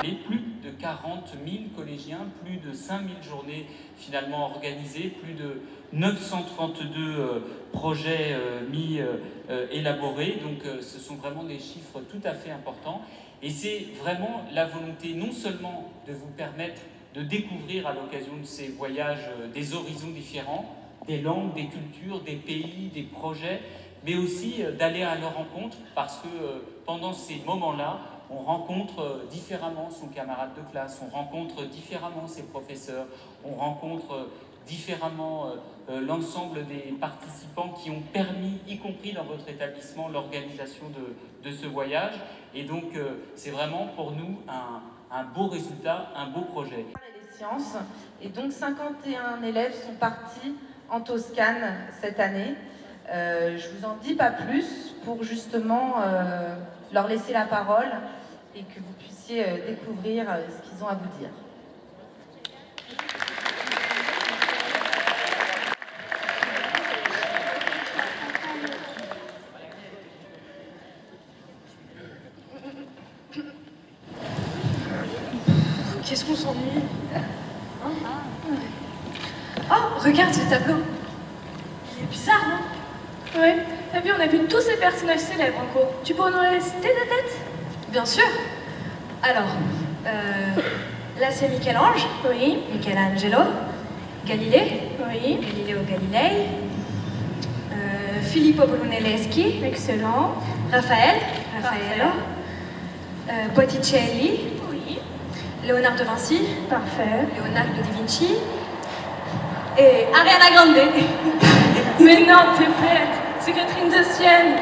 Plus de 40 000 collégiens, plus de 5 000 journées finalement organisées, plus de 932 projets élaborés. Donc ce sont vraiment des chiffres tout à fait importants. Et c'est vraiment la volonté non seulement de vous permettre de découvrir à l'occasion de ces voyages des horizons différents, des langues, des cultures, des pays, des projets, mais aussi d'aller à leur rencontre, parce que pendant ces moments-là, on rencontre différemment son camarade de classe, on rencontre différemment ses professeurs, on rencontre différemment l'ensemble des participants qui ont permis, y compris dans votre établissement, l'organisation de ce voyage. Et donc, c'est vraiment pour nous un beau résultat, un beau projet. Les sciences, et donc 51 élèves sont partis en Toscane cette année. Je vous en dis pas plus pour justement leur laisser la parole et que vous puissiez découvrir ce qu'ils ont à vous dire. Qu'est-ce qu'on s'ennuie, hein? Oh, regarde ce tableau. Il est bizarre, non? Ouais, t'as vu, on a vu tous ces personnages célèbres en cours. Tu pourrais nous les citer de tête? Bien sûr. Alors, là c'est Michel-Ange. Oui. Michelangelo. Galilée. Oui. Galileo Galilei. Filippo Brunelleschi. Excellent. Raphaël. Raffaello. Botticelli. Oui. Léonard de Vinci. Parfait. Leonardo da Vinci. Et Ariana Grande. Mais non, t'es bête. C'est Catherine de Sienne.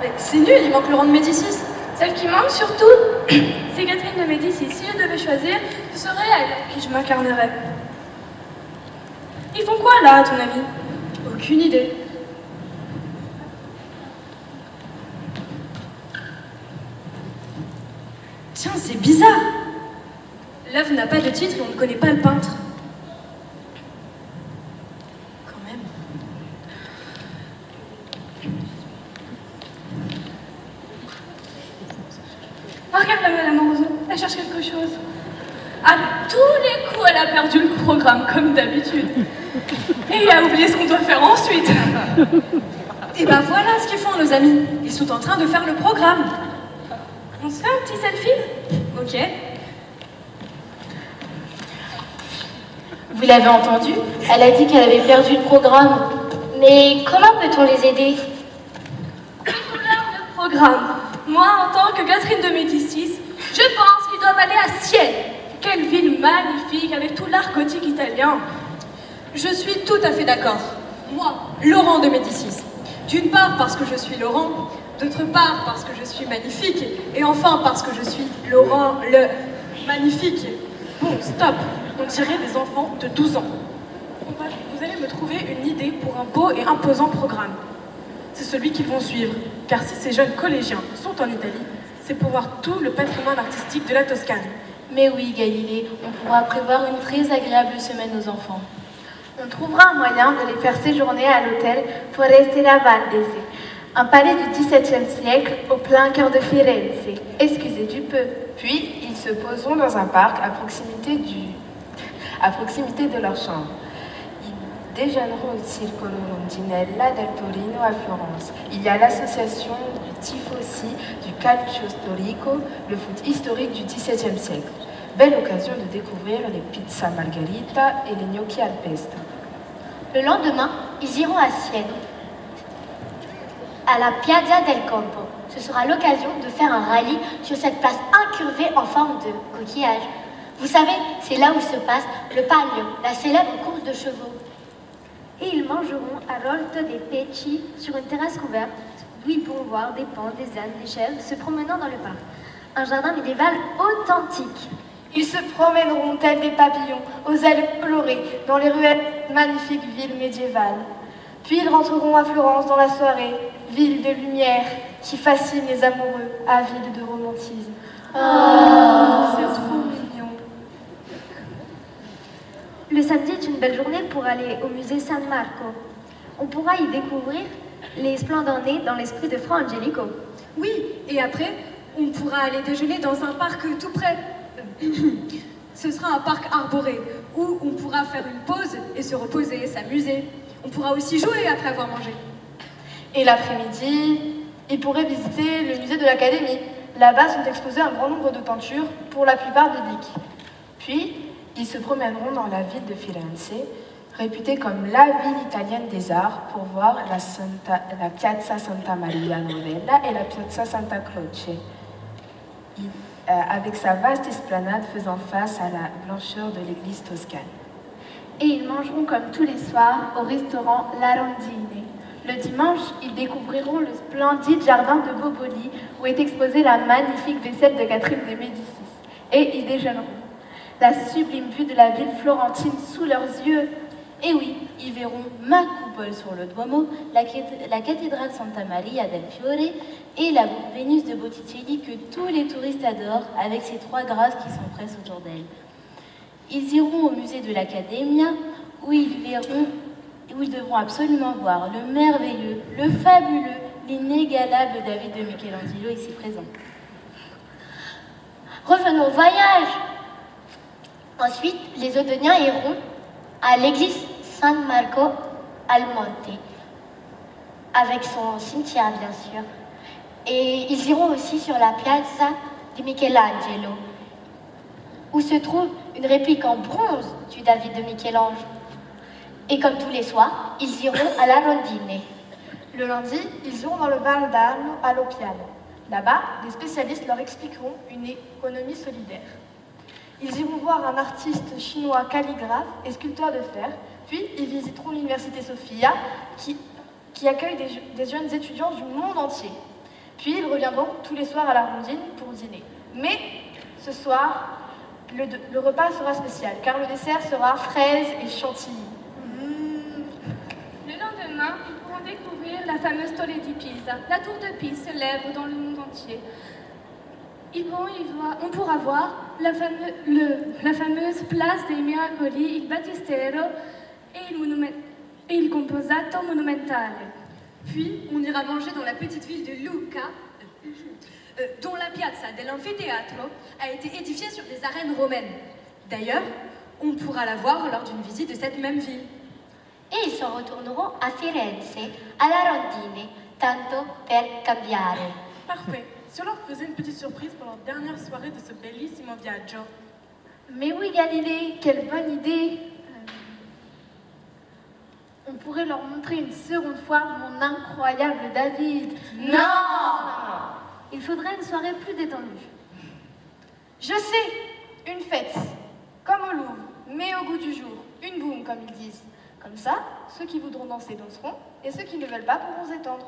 Mais c'est nul, il manque Laurent de Médicis. Celle qui manque surtout, c'est Catherine de Médicis. Si je devais choisir, ce serait elle qui je m'incarnerais. Ils font quoi là, à ton avis? Aucune idée. Tiens, c'est bizarre. L'œuvre n'a pas de titre et on ne connaît pas le peintre. Quand même. Oh, regarde la Madame Roseau, elle cherche quelque chose. À tous les coups, elle a perdu le programme, comme d'habitude. Et il a oublié ce qu'on doit faire ensuite. Et ben voilà ce qu'ils font, nos amis. Ils sont en train de faire le programme. On se fait un petit selfie? Ok. Vous l'avez entendu? Elle a dit qu'elle avait perdu le programme. Mais comment peut-on les aider? Le programme. Moi, en tant que Catherine de Médicis, je pense qu'ils doivent aller à Sienne. Quelle ville magnifique, avec tout l'art gothique italien. Je suis tout à fait d'accord. Moi, Laurent de Médicis. D'une part parce que je suis Laurent, d'autre part parce que je suis magnifique, et enfin parce que je suis Laurent le magnifique. Bon, stop. On dirait des enfants de 12 ans. Vous allez me trouver une idée pour un beau et imposant programme. C'est celui qu'ils vont suivre, car si ces jeunes collégiens sont en Italie, c'est pour voir tout le patrimoine artistique de la Toscane. Mais oui, Galilée, on pourra prévoir une très agréable semaine aux enfants. On trouvera un moyen de les faire séjourner à l'hôtel Forestiera Valdese, un palais du XVIIe siècle au plein cœur de Firenze. Excusez du peu. Puis, ils se poseront dans un parc à proximité de leur chambre. Ils déjeuneront au Circolo Rondinella del Torino à Florence. Il y a l'association du Tifosi, du Calcio Storico, le foot historique du XVIIe siècle. Belle occasion de découvrir les pizzas margherita et les gnocchi al pesto. Le lendemain, ils iront à Sienne, à la Piazza del Campo. Ce sera l'occasion de faire un rallye sur cette place incurvée en forme de coquillage. Vous savez, c'est là où se passe le Palio, la célèbre course de chevaux. Et ils mangeront à Rolto dei Pecci sur une terrasse couverte, d'où ils pourront voir des pans, des ânes, des chèvres se promenant dans le parc. Un jardin médiéval authentique. Ils se promèneront tels des papillons, aux ailes colorées, dans les ruelles de magnifiques villes médiévales. Puis ils rentreront à Florence dans la soirée, ville de lumière qui fascine les amoureux, avides de romantisme. C'est trop mignon. Le samedi est une belle journée pour aller au musée San Marco. On pourra y découvrir les splendeurs nées dans l'esprit de Fra Angelico. Oui, et après, On pourra aller déjeuner dans un parc tout près. Ce sera un parc arboré, où on pourra faire une pause et se reposer, s'amuser. On pourra aussi jouer après avoir mangé. Et l'après-midi, ils pourraient visiter le musée de l'Académie. Là-bas sont exposées un grand nombre de peintures, pour la plupart bibliques. Puis, ils se promèneront dans la ville de Firenze, réputée comme la ville italienne des arts, pour voir la Piazza Santa Maria Novella et la Piazza Santa Croce, avec sa vaste esplanade faisant face à la blancheur de l'église toscane. Et ils mangeront comme tous les soirs au restaurant La Rondine. Le dimanche, ils découvriront le splendide jardin de Boboli où est exposée la magnifique vaisselle de Catherine de Médicis. Et ils déjeuneront. La sublime vue de la ville florentine sous leurs yeux. Et oui, ils verront ma coupole sur le Duomo, la cathédrale Santa Maria del Fiore et la Vénus de Botticelli que tous les touristes adorent avec ses 3 grâces qui s'empressent autour d'elle. Ils iront au musée de l'Accademia où ils devront absolument voir le merveilleux, le fabuleux, l'inégalable David de Michelangelo ici présent. Revenons au voyage. Ensuite, les Odoniens iront à l'église San Marco al Monte, avec son cimetière bien sûr. Et ils iront aussi sur la piazza di Michelangelo, où se trouve une réplique en bronze du David de Michel-Ange. Et comme tous les soirs, ils iront à la Rondine. Le lundi, ils iront dans le Val d'Arno à l'Opiale. Là-bas, des spécialistes leur expliqueront une économie solidaire. Ils iront voir un artiste chinois calligraphe et sculpteur de fer, puis ils visiteront l'université Sophia qui accueille des jeunes étudiants du monde entier. Puis ils reviendront tous les soirs à la Rondine pour dîner. Mais ce soir, le repas sera spécial car le dessert sera fraises et chantilly. Le lendemain, ils pourront découvrir la fameuse Torre di Pisa, la tour de Pise célèbre dans le monde entier. On pourra voir la fameuse place dei Miracoli, il Battistero et il Composato Monumentale. Puis, on ira manger dans la petite ville de Lucca, dont la piazza dell'Anfiteatro a été édifiée sur des arènes romaines. D'ailleurs, on pourra la voir lors d'une visite de cette même ville. Et ils s'en retourneront à Firenze, à la Rondine, tanto per cambiare. Parfait. Si on leur faisait une petite surprise pour leur dernière soirée de ce bellissimo viaggio. Mais oui, Galilée, quelle bonne idée! On pourrait leur montrer une seconde fois mon incroyable David. Non! Il faudrait une soirée plus détendue. Je sais, une fête, comme au Louvre, mais au goût du jour, une boum comme ils disent. Comme ça, ceux qui voudront danser danseront, et ceux qui ne veulent pas pourront s'étendre.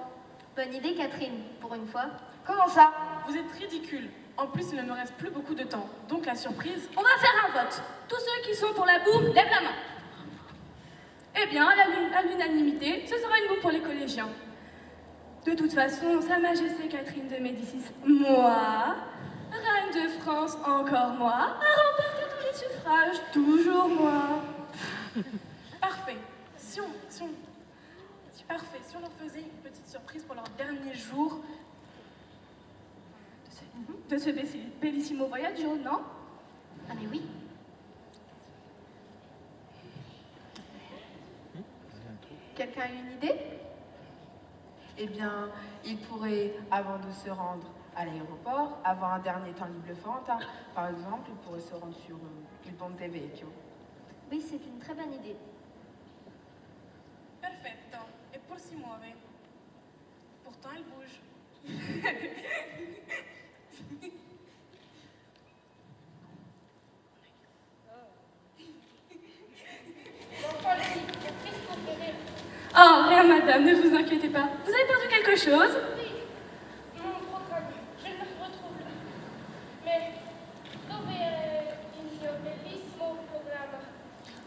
Bonne idée, Catherine, pour une fois. Comment ça? Vous êtes ridicule. En plus, il ne me reste plus beaucoup de temps. Donc la surprise... On va faire un vote. Tous ceux qui sont pour la boum, lèvent la main. Eh bien, à l'unanimité, ce sera une boum pour les collégiens. De toute façon, Sa Majesté Catherine de Médicis, moi, Reine de France, encore moi, a remporté tous les suffrages, toujours moi. Parfait. Si on leur faisait une petite surprise pour leur dernier jour de ce bellissimo voyaggio, non? Ah mais oui. Quelqu'un a une idée? Eh bien, ils pourraient, avant de se rendre à l'aéroport, avoir un dernier temps libre florentin. Par exemple, ils pourraient se rendre sur il Ponte Vecchio. Oui, c'est une très bonne idée. Perfetto. Et pour si muove. Pourtant, elle bouge. Oh, rien, madame, ne vous inquiétez pas. Vous avez perdu quelque chose? Oui, mon programme. Je le retrouve là. Mais dove il mio bellissimo programme?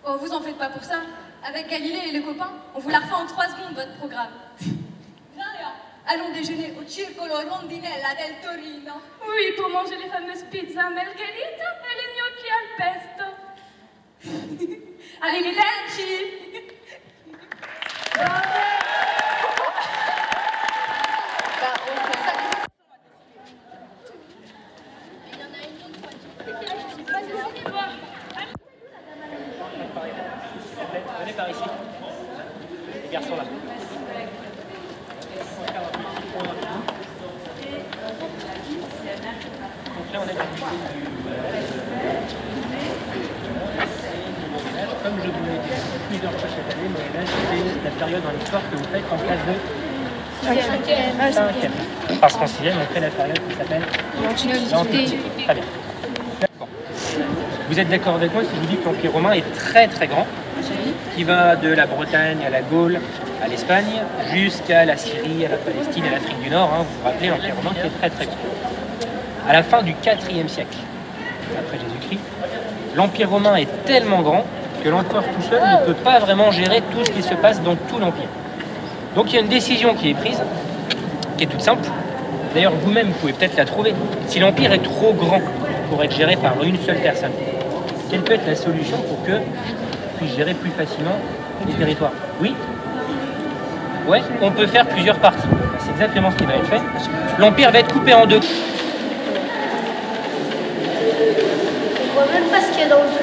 Oh, vous en faites pas pour ça. Avec Galilée et les copains, on vous la refait en 3 secondes, votre programme. Viens, Léa. Allons déjeuner au Circolo Rondinella del Torino. Oui, pour manger les fameuses pizzas margherita et les gnocchi al pesto. Arrivederci! Venez par ici. Les garçons là. Donc là on est comme je vous l'ai dit plusieurs fois cette année, Moyen-Âge, c'est la période dans l'histoire que vous faites en classe de 5e. Parce qu'en 6e, on fait la période qui s'appelle l'Antiquité. Très bien. Bon. Vous êtes d'accord avec moi si je vous dis que l'Empire romain est très très grand, qui va de la Bretagne à la Gaule, à l'Espagne, jusqu'à la Syrie, à la Palestine, à l'Afrique du Nord. Vous vous rappelez l'Empire romain qui est très très grand. À la fin du IVe siècle, après Jésus-Christ, l'Empire romain est tellement grand que l'empereur tout seul ne peut pas vraiment gérer tout ce qui se passe dans tout l'Empire. Donc il y a une décision qui est prise, qui est toute simple. D'ailleurs, vous-même, vous pouvez peut-être la trouver. Si l'Empire est trop grand pour être géré par une seule personne, quelle peut être la solution pour que puisse gérer plus facilement les territoires? Oui? Ouais, on peut faire plusieurs parties. C'est exactement ce qui va être fait. L'Empire va être coupé en deux. On voit même pas ce qu'il y a dans le truc.